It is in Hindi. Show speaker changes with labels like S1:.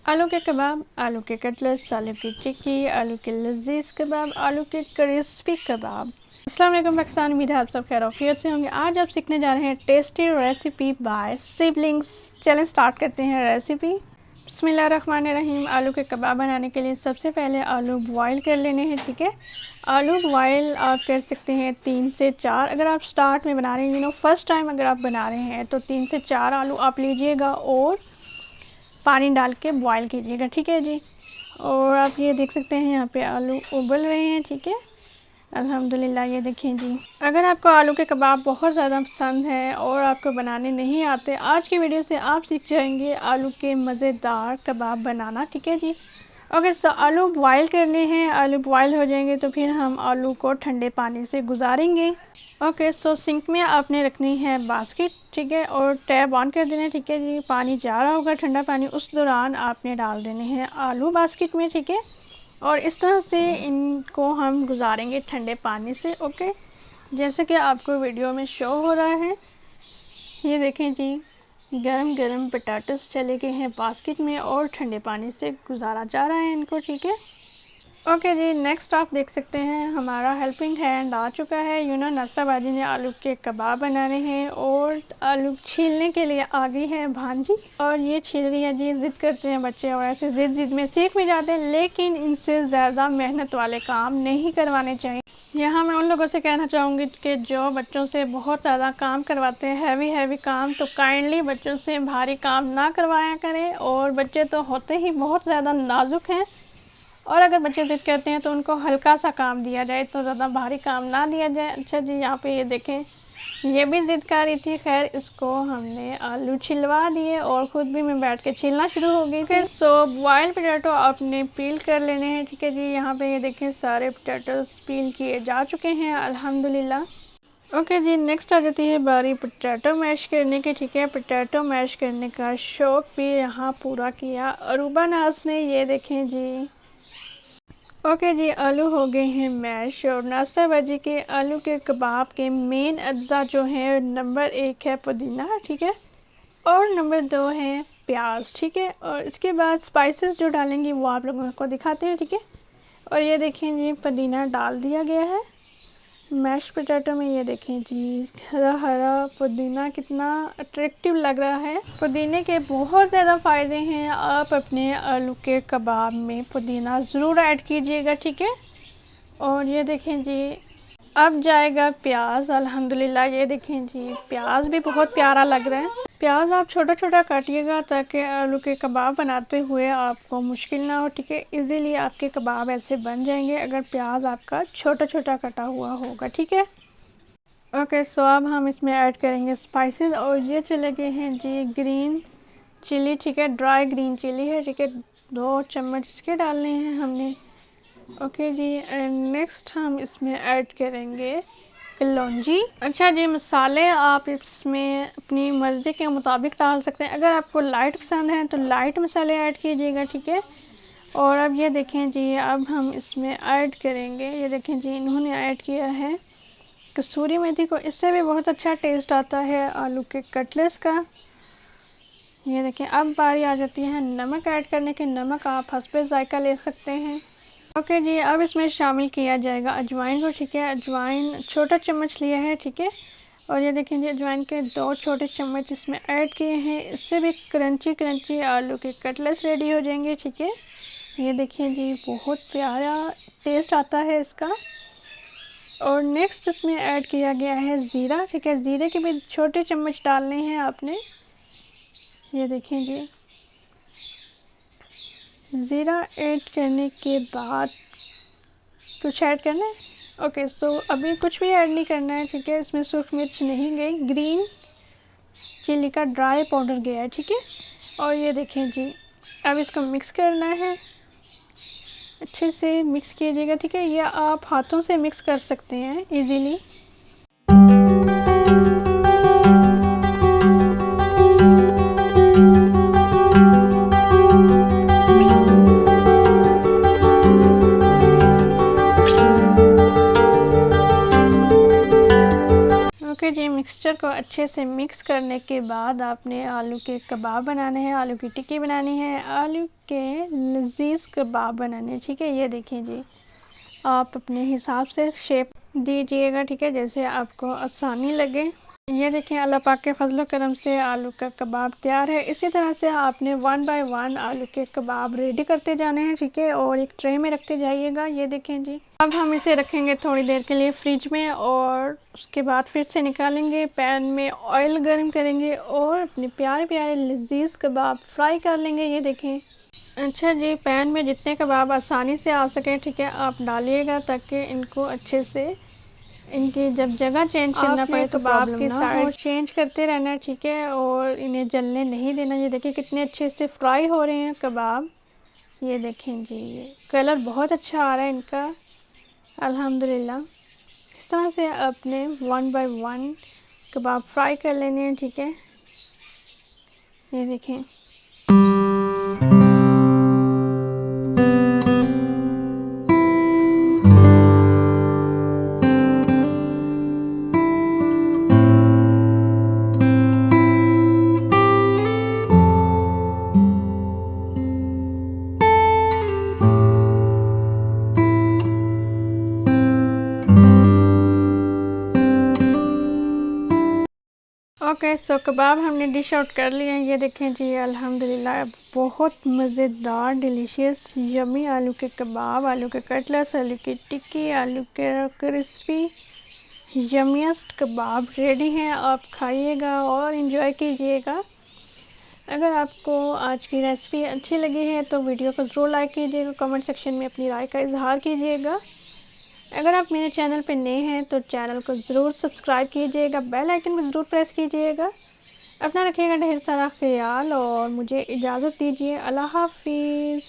S1: आलू के कबाब, आलू के कटलेट्स, आलू की टिक्की, आलू के लजीज कबाब, आलू के क्रिस्पी कबाब। अस्सलाम वालेकुम पाकिस्तान, उम्मीद है आप सब खैरियत से होंगे। आज आप सीखने जा रहे हैं टेस्टी रेसिपी बाय सिबलिंग्स। चलें स्टार्ट करते हैं रेसिपी। बिस्मिल्लाहिर्रहमानिर्रहीम। आलू के कबाब बनाने के लिए सबसे पहले आलू बॉईल कर लेने हैं, ठीक है। आलू बॉईल आप कर सकते हैं 3 से 4। अगर आप स्टार्ट में बना रहे हैं, फर्स्ट टाइम अगर आप बना रहे हैं तो 3 से 4 आलू आप लीजिएगा और पानी डाल के बॉईल कीजिएगा, ठीक है जी। और आप ये देख सकते हैं यहाँ पे आलू उबल रहे हैं, ठीक है, अल्हम्दुलिल्लाह। ये देखें जी। अगर आपको आलू के कबाब बहुत ज़्यादा पसंद है और आपको बनाने नहीं आते, आज की वीडियो से आप सीख जाएंगे आलू के मज़ेदार कबाब बनाना, ठीक है जी। ओके, सो आलू बॉईल करने हैं। आलू बॉईल हो जाएंगे तो फिर हम आलू को ठंडे पानी से गुजारेंगे। ओके, सो सिंक में आपने रखनी है बास्केट, ठीक है, और टैप ऑन कर देना है, ठीक है जी। पानी जा रहा होगा ठंडा पानी, उस दौरान आपने डाल देने हैं आलू बास्केट में, ठीक है। और इस तरह से इनको हम गुजारेंगे ठंडे पानी से। ओके, जैसे कि आपको वीडियो में शो हो रहा है, ये देखें जी, गरम गरम पोटैटोस चले गए हैं बास्केट में और ठंडे पानी से गुजारा जा रहा है इनको, ठीक है। ओके जी, नेक्स्ट आप देख सकते हैं हमारा हेल्पिंग हैंड आ चुका है। नाश्ता बाजी ने आलू के कबाब बनाने हैं और आलू छीलने के लिए आ गई है भांजी, और ये छील रही है जी। ज़िद करते हैं बच्चे और ऐसे ज़िद में सीख भी जाते हैं, लेकिन इनसे ज़्यादा मेहनत वाले काम नहीं करवाने चाहिए। यहाँ मैं उन लोगों से कहना चाहूँगी कि जो बच्चों से बहुत ज़्यादा काम करवाते हैं, हैवी काम, तो काइंडली बच्चों से भारी काम ना करवाया करें। और बच्चे तो होते ही बहुत ज़्यादा नाजुक हैं, और अगर बच्चे ज़िद करते हैं तो उनको हल्का सा काम दिया जाए, तो ज़्यादा भारी काम ना दिया जाए। अच्छा जी, यहाँ पे ये देखें, ये भी ज़िद कर रही थी। खैर, इसको हमने आलू छिलवा दिए और ख़ुद भी मैं बैठ के छीलना शुरू हो गई थी। सो बॉइल्ड पोटैटो आपने पील कर लेने हैं, ठीक है जी। यहाँ पे ये देखें, सारे पोटैटोस पील किए जा चुके हैं अल्हम्दुलिल्लाह। ओके जी, नेक्स्ट आ जाती है बारी पोटैटो मैश करने की, ठीक है। पोटैटो मैश करने का शौक़ भी यहाँ पूरा किया अरूबा नाज ने। ये देखें जी। ओके जी, आलू हो गए हैं मैश। और नाश्ता बाजी के आलू के कबाब के मेन अज्जा जो हैं, नंबर 1 है पुदीना, ठीक है, और नंबर 2 है प्याज, ठीक है। और इसके बाद स्पाइसेस जो डालेंगे वो आप लोगों को दिखाते हैं, ठीक है। और ये देखें जी, पुदीना डाल दिया गया है मैश पोटैटो में। ये देखें जी, हरा हरा पुदीना कितना अट्रैक्टिव लग रहा है। पुदीने के बहुत ज़्यादा फ़ायदे हैं। आप अपने आलू के कबाब में पुदीना ज़रूर ऐड कीजिएगा, ठीक है। और ये देखें जी, अब जाएगा प्याज अल्हम्दुलिल्लाह। ये देखें जी, प्याज भी बहुत प्यारा लग रहा है। प्याज आप छोटा छोटा काटिएगा ताकि आलू के कबाब बनाते हुए आपको मुश्किल ना हो, ठीक है। इजीली आपके कबाब ऐसे बन जाएंगे अगर प्याज आपका छोटा छोटा कटा हुआ होगा, ठीक है। ओके, सो अब हम इसमें ऐड करेंगे स्पाइसेस। और ये चले गए हैं जी ग्रीन चिली, ठीक है, ड्राई ग्रीन चिली है, ठीक है। 2 चम्मच इसके डालने हैं हमने। ओके जी, एंड नेक्स्ट हम इसमें ऐड करेंगे कलौंजी। अच्छा जी, मसाले आप इसमें अपनी मर्ज़ी के मुताबिक डाल सकते हैं। अगर आपको लाइट पसंद है तो लाइट मसाले ऐड कीजिएगा, ठीक है। और अब ये देखें जी, अब हम इसमें ऐड करेंगे, ये देखें जी, इन्होंने ऐड किया है कसूरी मेथी को। इससे भी बहुत अच्छा टेस्ट आता है आलू के कटलेट्स का। ये देखें, अब बारी आ जाती है नमक ऐड करने के। नमक आप हस्बे ज़ायका ले सकते हैं। ओके जी, अब इसमें शामिल किया जाएगा अजवाइन को, ठीक है। अजवाइन छोटा चम्मच लिया है, ठीक है। और ये देखें जी, अजवाइन के 2 छोटे चम्मच इसमें ऐड किए हैं। इससे भी क्रंची आलू के कटलेट्स रेडी हो जाएंगे, ठीक है। ये देखिए जी, बहुत प्यारा टेस्ट आता है इसका। और नेक्स्ट इसमें ऐड किया गया है ज़ीरा, ठीक है। ज़ीरे के भी छोटे चम्मच डालने हैं आपने। ये देखें जी, ज़ीरा ऐड करने के बाद कुछ ऐड करना है। ओके, सो अभी कुछ भी ऐड नहीं करना है, ठीक है। इसमें सूख मिर्च नहीं गई, ग्रीन चिली का ड्राई पाउडर गया है, ठीक है। और ये देखें जी, अब इसको मिक्स करना है, अच्छे से मिक्स कीजिएगा, ठीक है। या आप हाथों से मिक्स कर सकते हैं इजीली। ओके जी, मिक्सचर को अच्छे से मिक्स करने के बाद आपने आलू के कबाब बनाने हैं, आलू की टिक्की बनानी है, आलू के लजीज कबाब बनाने हैं। ठीक है, ये देखिए जी, आप अपने हिसाब से शेप दीजिएगा। ठीक है, जैसे आपको आसानी लगे। ये देखिए, अल्लाह पाक के फजलो करम से आलू का कबाब तैयार है। इसी तरह से आपने 1 बाय 1 आलू के कबाब रेडी करते जाने हैं। ठीक है, और एक ट्रे में रखते जाइएगा। ये देखें जी, अब हम इसे रखेंगे थोड़ी देर के लिए फ्रिज में और उसके बाद फिर से निकालेंगे, पैन में ऑयल गर्म करेंगे और अपने प्यारे प्यारे लजीज कबाब फ्राई कर लेंगे। ये देखें। अच्छा जी, पैन में जितने कबाब आसानी से आ सके, ठीक है, आप डालिएगा ताकि इनको अच्छे से, इनकी जब जगह चेंज करना पड़े तो कबाब की साइड चेंज करते रहना है। ठीक है, और इन्हें जलने नहीं देना। ये देखिए कितने अच्छे से फ्राई हो रहे हैं कबाब। ये देखें जी, ये कलर बहुत अच्छा आ रहा है इनका, अल्हम्दुलिल्लाह। इस तरह से अपने 1 बाय 1 कबाब फ्राई कर लेने हैं। ठीक है, ये देखें। ओके, सो कबाब हमने डिश आउट कर लिए हैं। ये देखें जी, अल्हम्दुलिल्लाह बहुत मज़ेदार डिलीशियस यमी आलू के कबाब, आलू के कटलेट्स, आलू की टिक्की, आलू के क्रिस्पी यमीएस्ट कबाब रेडी हैं। आप खाइएगा और इन्जॉय कीजिएगा। अगर आपको आज की रेसिपी अच्छी लगी है तो वीडियो को ज़रूर लाइक कीजिएगा, कमेंट सेक्शन में अपनी राय का इजहार कीजिएगा। अगर आप मेरे चैनल पर नए हैं तो चैनल को ज़रूर सब्सक्राइब कीजिएगा, बेल आइकन को ज़रूर प्रेस कीजिएगा। अपना रखिएगा ढेर सारा ख्याल और मुझे इजाज़त दीजिए। अल्लाह हाफिज़।